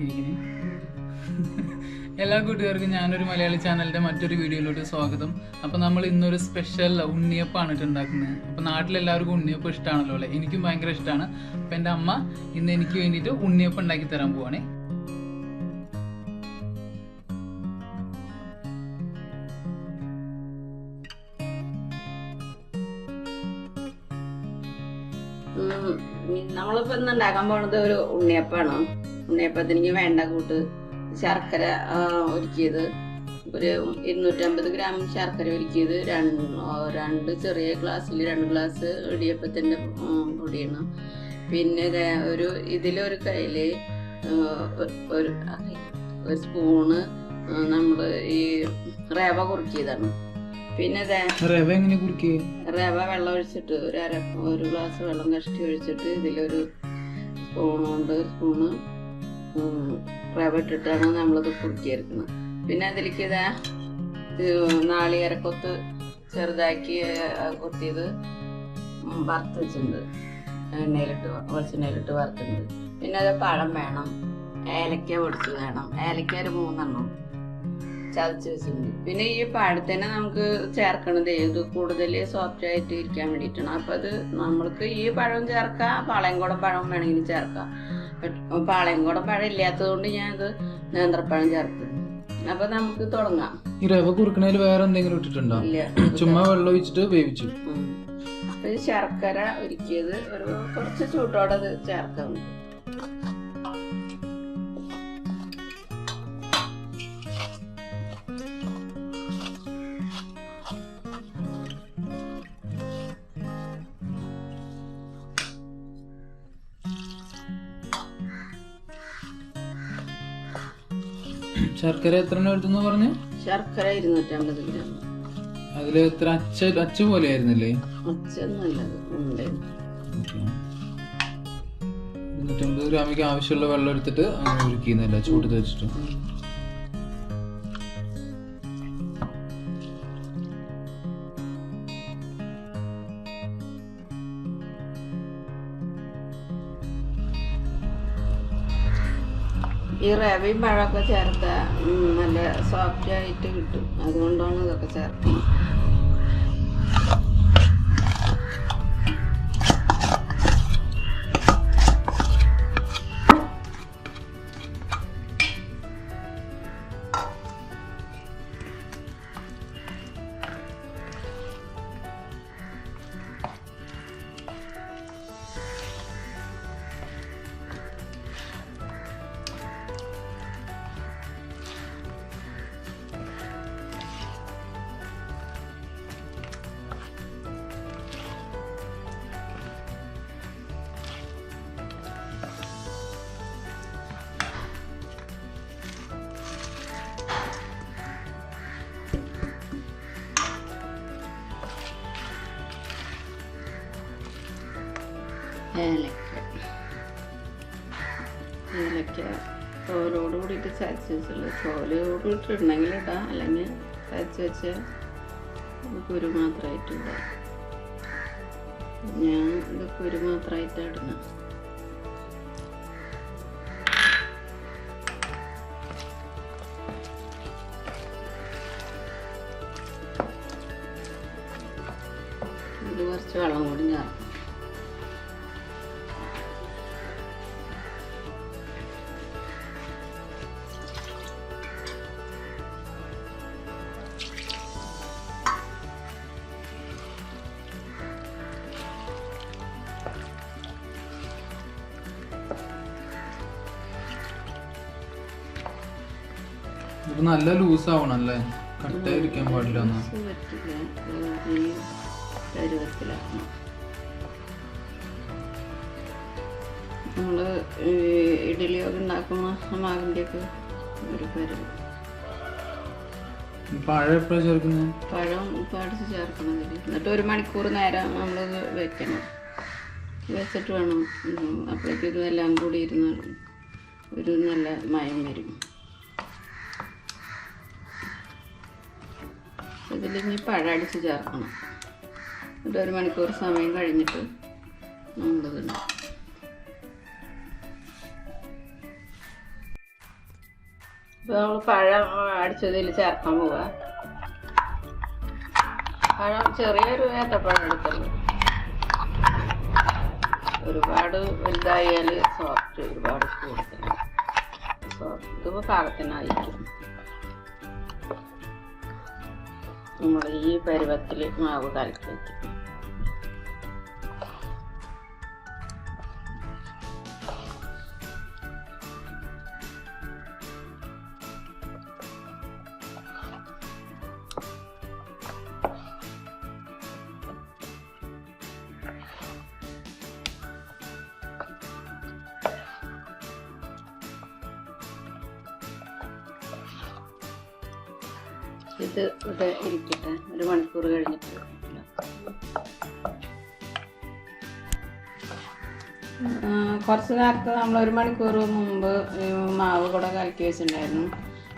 നോക്കിയിരിക്കുന്നത്. എല്ലാ കൂട്ടുകാർക്കും ഞാനൊരു മലയാളി ചാനലിൻ്റെ മറ്റൊരു വീഡിയോയിലോട്ട് സ്വാഗതം. അപ്പോൾ നമ്മൾ ഇന്നൊരു സ്പെഷ്യൽ ഉണ്ണിയപ്പമാണ് ഉണ്ടാക്കുന്നത്. അപ്പോൾ നാട്ടിലെല്ലാവർക്കും ഉണ്ണിയപ്പം ഇഷ്ടമാണല്ലോ അല്ലേ? എനിക്കും ഭയങ്കര ഇഷ്ടമാണ്. അപ്പോൾ എൻ്റെ അമ്മ ഇന്ന് എനിക്ക് വേണ്ടിയിട്ട് ഉണ്ണിയപ്പം ഉണ്ടാക്കി തരാൻ പോവാണേ. നമ്മളിപ്പോ ഇന്ന് ഉണ്ടാക്കാൻ പോണത് ഒരു ഉണ്ണിയപ്പാണ്. ഉണ്ണിയപ്പത്തിന് വേണ്ട കൂട്ട് ശർക്കര ഒരുക്കിയത്, ഒരു 250 ഗ്രാം ശർക്കര ഒരുക്കിയത്, രണ്ട് ചെറിയ ഗ്ലാസ്സിൽ 2 ഗ്ലാസ് ഇടിയപ്പത്തിന്റെ പൊടിയാണ്. പിന്നെ ഇതിലൊരു കയ്യില് ഒരു സ്പൂണ് നമ്മള് ഈ റവ കുറുക്കിയതാണ്. പിന്നെ റവ എങ്ങനെ കുറുക്കി? റവ വെള്ളം ഒഴിച്ചിട്ട് ഒരു ഗ്ലാസ് വെള്ളം കഷ്ടി ഒഴിച്ചിട്ട് ഇതിലൊരു സ്പൂണ് റവ ഇട്ടിട്ടാണ് നമ്മളിത് കുറുക്കിയെടുക്കുന്നത്. പിന്നെ അതിലേക്ക് നാളികേരക്കൊത്ത് ചെറുതാക്കി കൊത്തിയത് വറുത്ത് വെച്ചിട്ടുണ്ട്, വെളിച്ചെണ്ണയിലിട്ട് വറുത്തിട്ടുണ്ട്. പിന്നെ അത് പഴം വേണം, ഏലക്ക പൊടിച്ച് വേണം, ഏലക്ക ഒരു 3 എണ്ണം ചതച്ച് വെച്ചിട്ടുണ്ട്. പിന്നെ ഈ പഴത്തിനെ നമുക്ക് ചേർക്കണത് ഇത് കൂടുതൽ സോഫ്റ്റ് ആയിട്ട് ഇരിക്കാൻ വേണ്ടിയിട്ടാണ്. അപ്പം അത് നമ്മൾക്ക് ഈ പഴവും ചേർക്കാം, പാളയംകോടൻ പഴം വേണമെങ്കിൽ ചേർക്കാം. പാളയംകോടൻ പഴം ഇല്ലാത്തത് കൊണ്ട് ഞാനത് നേന്ത്രപ്പഴം ചേർക്കും. അപ്പൊ നമുക്ക് തുടങ്ങാം. ഈ റവ കുറുക്കണേൽ വേറെ എന്തെങ്കിലും ഇട്ടിട്ടുണ്ടോ? ഇല്ല, ചുമ്മാ വെള്ളം ഒഴിച്ചിട്ട് വേവിച്ചു. അപ്പൊ ശർക്കര ഒരുക്കിയത് കുറച്ച് ചൂട്ടോടെ അത് ചേർക്കാം. ശർക്കര എത്ര എടുത്തെന്ന് പറഞ്ഞു? ശർക്കര 250 ഗ്രാം. അതില് എത്ര അച്ച് പോലെ ആയിരുന്നില്ലേ? അച്ചൊന്നുമല്ലത് 250 ഗ്രാമിക്ക് ആവശ്യമുള്ള വെള്ളം എടുത്തിട്ട് ഒഴിക്കുന്നില്ല, ചൂട് വെച്ചിട്ട്. ഈ റവയും പഴമൊക്കെ ചേർത്താൽ നല്ല സോഫ്റ്റ് ആയിട്ട് കിട്ടും. അതുകൊണ്ടാണ് ഇതൊക്കെ ചേർക്കുന്നത്. ഏലക്ക തോലോട് കൂടിയിട്ട് ചതച്ച് വെച്ചുള്ളൂ. തോലോട് ഇട്ടിട്ടുണ്ടെങ്കിൽ ഇടാം, അല്ലെങ്കിൽ ചതച്ച് വെച്ചാൽ കുരു മാത്രമായിട്ടിടാം. ഞാൻ ഇത് കുരു മാത്രമായിട്ടാണ് ഇടുന്നത്. ഇത് കുറച്ച് വെള്ളം കൂടി ചേർക്കും. ഇത് നല്ല ലൂസ് ആവണം അല്ലേ? കട്ടയിരിക്കാൻ പാടില്ല. നമ്മള് ഇഡലിയൊക്കെ ഉണ്ടാക്കുന്ന മാവിൻ്റെയൊക്കെ ഒരു പരുവ്. പഴം എപ്പോഴാണ് ചേർക്കുന്നത്? പഴം അടിച്ച് ചേർക്കണം. എന്നിട്ട് 1 മണിക്കൂർ നേരം നമ്മളത് വെക്കണം. വെച്ചിട്ട് വേണം. അപ്പോഴേക്കും ഇതെല്ലാം കൂടി ഇരുന്ന് ഒരു നല്ല മയം വരും. ഇതിലിനി പഴം അടിച്ച് ചേർക്കണം. എന്നിട്ട് 1 മണിക്കൂർ സമയം കഴിഞ്ഞിട്ട് നമ്മളിതുണ്ട്. ഇപ്പൊ നമ്മൾ പഴം അടിച്ചതിൽ ചേർക്കാൻ പോവുക. പഴം ചെറിയൊരു ഏത്തപ്പഴം എടുത്തുള്ളൂ. ഒരുപാട് വലുതായാൽ സോഫ്റ്റ്, ഒരുപാട് കൂടുതൽ സോഫ്റ്റ്. ഇതിപ്പോൾ പാകത്തിനായിരിക്കും. നമ്മൾ ഈ പരുവത്തിൽ മാവ് കലക്കി വയ്ക്കും. ഇത് ഇവിടെ ഇരിക്കട്ടെ, 1 മണിക്കൂർ കഴിഞ്ഞിട്ട്. കുറച്ച് നേരത്തെ നമ്മൾ 1 മണിക്കൂർ മുമ്പ് മാവ് കൂടെ കലക്കി വെച്ചിട്ടുണ്ടായിരുന്നു.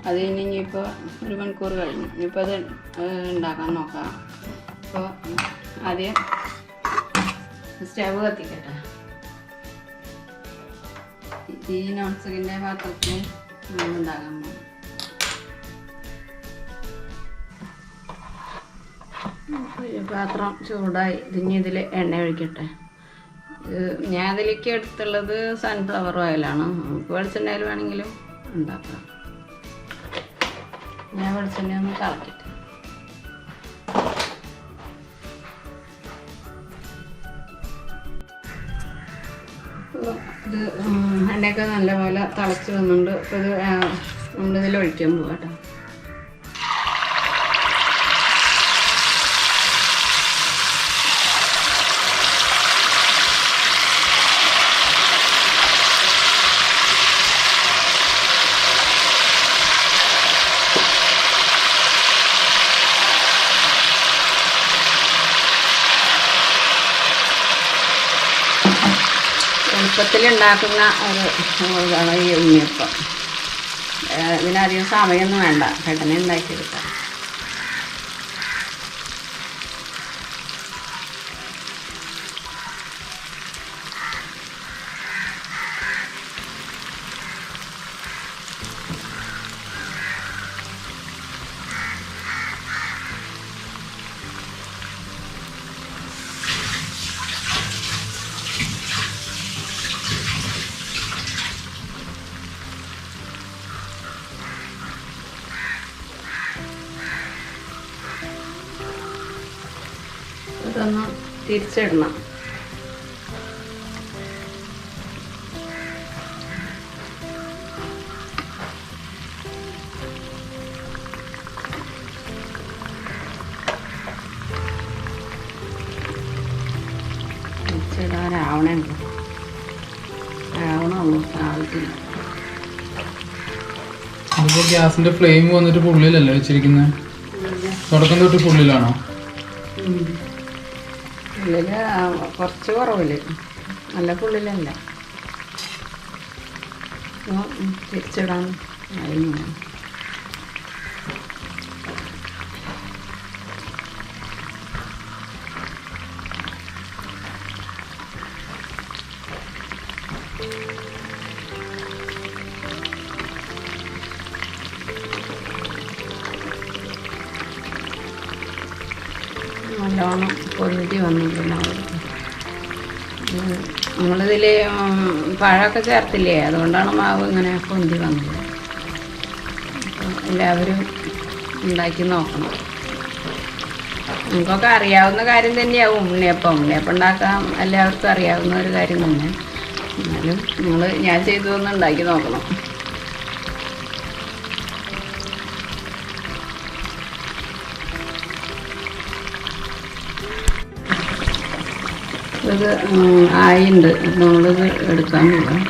അത് ഇനിയിപ്പോൾ 1 മണിക്കൂർ കഴിഞ്ഞു. ഇനിയിപ്പോൾ അത് ഉണ്ടാക്കാൻ നോക്കാം. അപ്പോൾ ആദ്യം സ്റ്റവ് കത്തിക്കട്ടെ. ഈ നോൺ സ്റ്റിക്കിൻ്റെ പാത്രത്തിൽ ഉണ്ടാക്കാൻ പോകും. പാത്രം ചൂടായി. ഇതിൽ എണ്ണ ഒഴിക്കട്ടെ. ഞാൻ അതിലേക്ക് എടുത്തുള്ളത് സൺഫ്ലവർ ഓയിലാണ്. വെളിച്ചെണ്ണയിൽ വേണമെങ്കിലും ഉണ്ടാക്കാം. ഞാൻ വെളിച്ചെണ്ണ ഒന്ന് തിളക്കട്ടെ. ഇത് എണ്ണയൊക്കെ നല്ലപോലെ തിളച്ച് വന്നുണ്ട്. അപ്പോൾ ഇത് നമ്മളിതിൽ ഒഴിക്കാൻ പോകാം കേട്ടോ. എളുപ്പത്തിൽ ഉണ്ടാക്കുന്ന ഒരു ഇതാണ് ഈ ഉണ്ണിയപ്പം. ഇതിനധികം സമയമൊന്നും വേണ്ട, പെട്ടെന്ന് ഉണ്ടാക്കിയെടുക്കാം. ഇതൊന്ന് തിരിച്ചിടണം. തിരിച്ചിടാനാവണുള്ളൂ, ആവശ്യമില്ല. അതിപ്പോൾ ഗ്യാസിന്റെ ഫ്ലെയിം വന്നിട്ട് ഫുള്ളിലല്ലേ വെച്ചിരിക്കുന്നത്? തുടക്കം തൊട്ട് ഫുള്ളിലാണോ? ഉള്ളില് കുറച്ച് കുറവില്ല, നല്ല ഫുള്ളിലല്ല. തിരിച്ചിടാൻ നല്ലോണം പൊന്തി വന്നിട്ടുണ്ട്. നമ്മളിതിൽ പഴമൊക്കെ ചേർത്തില്ലേ, അതുകൊണ്ടാണ് മാവ് ഇങ്ങനെ പൊന്തി വന്നത്. എല്ലാവരും ഉണ്ടാക്കി നോക്കണം. നമുക്കൊക്കെ അറിയാവുന്ന കാര്യം തന്നെയാവും ഉണ്ണിയപ്പം. ഉണ്ണിയപ്പം ഉണ്ടാക്കാൻ എല്ലാവർക്കും അറിയാവുന്ന ഒരു കാര്യം തന്നെ. എന്നാലും ഞാൻ ചെയ്തതൊന്ന് ഉണ്ടാക്കി നോക്കണം. ഇത് ആയിണ്ട്, നമ്മളിത് എടുക്കാൻ പോകാം.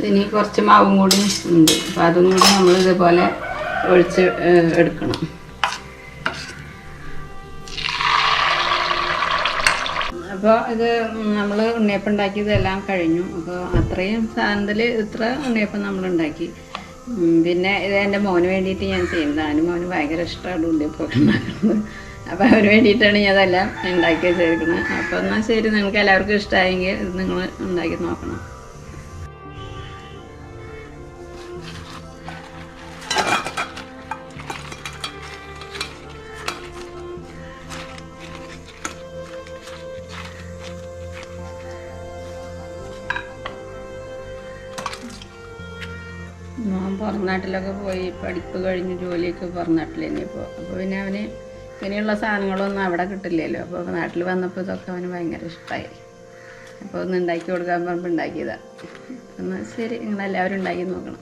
ഇനി കുറച്ച് മാവും കൂടി ഉണ്ട്. അപ്പം അതും കൂടി നമ്മൾ ഇതുപോലെ ഒഴിച്ച് എടുക്കണം. അപ്പോൾ ഇത് നമ്മൾ ഉണ്ണിയപ്പം ഉണ്ടാക്കിയതെല്ലാം കഴിഞ്ഞു. അപ്പോൾ അത്രയും സാധനത്തിൽ ഇത്ര ഉണ്ണിയപ്പം നമ്മളുണ്ടാക്കി. പിന്നെ ഇത് എൻ്റെ മോന് വേണ്ടിയിട്ട് ഞാൻ ചെയ്യുന്നതാണ്. മോന് ഭയങ്കര ഇഷ്ടമാണ് ഉണ്ണിയപ്പമൊക്കെ ഉണ്ടാക്കുന്നത്. അപ്പോൾ അവന് വേണ്ടിയിട്ടാണ് ഞാൻ അതെല്ലാം ഉണ്ടാക്കി വെച്ചിരിക്കുന്നത്. അപ്പോൾ എന്നാൽ ശരി, നിങ്ങൾക്ക് എല്ലാവർക്കും ഇഷ്ടമായെങ്കിൽ ഇത് നിങ്ങൾ ഉണ്ടാക്കി നോക്കണം. മോൻ പുറം നാട്ടിലൊക്കെ പോയി പഠിപ്പ് കഴിഞ്ഞ് ജോലിയൊക്കെ പുറം നാട്ടിൽ തന്നെയിപ്പോൾ. അപ്പോൾ പിന്നെ അവന് ഇങ്ങനെയുള്ള സാധനങ്ങളൊന്നും അവിടെ കിട്ടില്ലല്ലോ. അപ്പോൾ നാട്ടിൽ വന്നപ്പോൾ ഇതൊക്കെ അവന് ഭയങ്കര ഇഷ്ടമായി. അപ്പോൾ ഒന്ന് ഉണ്ടാക്കി കൊടുക്കാൻ പറയുമ്പോൾ ഉണ്ടാക്കിയതാണ്. എന്നാൽ ശരി, നിങ്ങളെല്ലാവരും ഉണ്ടാക്കി നോക്കണം.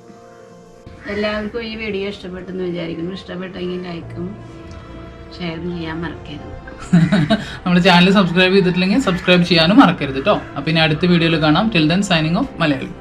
എല്ലാവർക്കും ഈ വീഡിയോ ഇഷ്ടപ്പെട്ടെന്ന് വിചാരിക്കുന്നു. ഇഷ്ടപ്പെട്ടെങ്കിൽ ലൈക്കും ഷെയറും ചെയ്യാൻ മറക്കരുത്. നമ്മുടെ ചാനൽ സബ്സ്ക്രൈബ് ചെയ്തിട്ടില്ലെങ്കിൽ സബ്സ്ക്രൈബ് ചെയ്യാനും മറക്കരുത് കേട്ടോ. അപ്പം ഇനി അടുത്ത വീഡിയോയിൽ കാണാം. Till then signing off Malayali.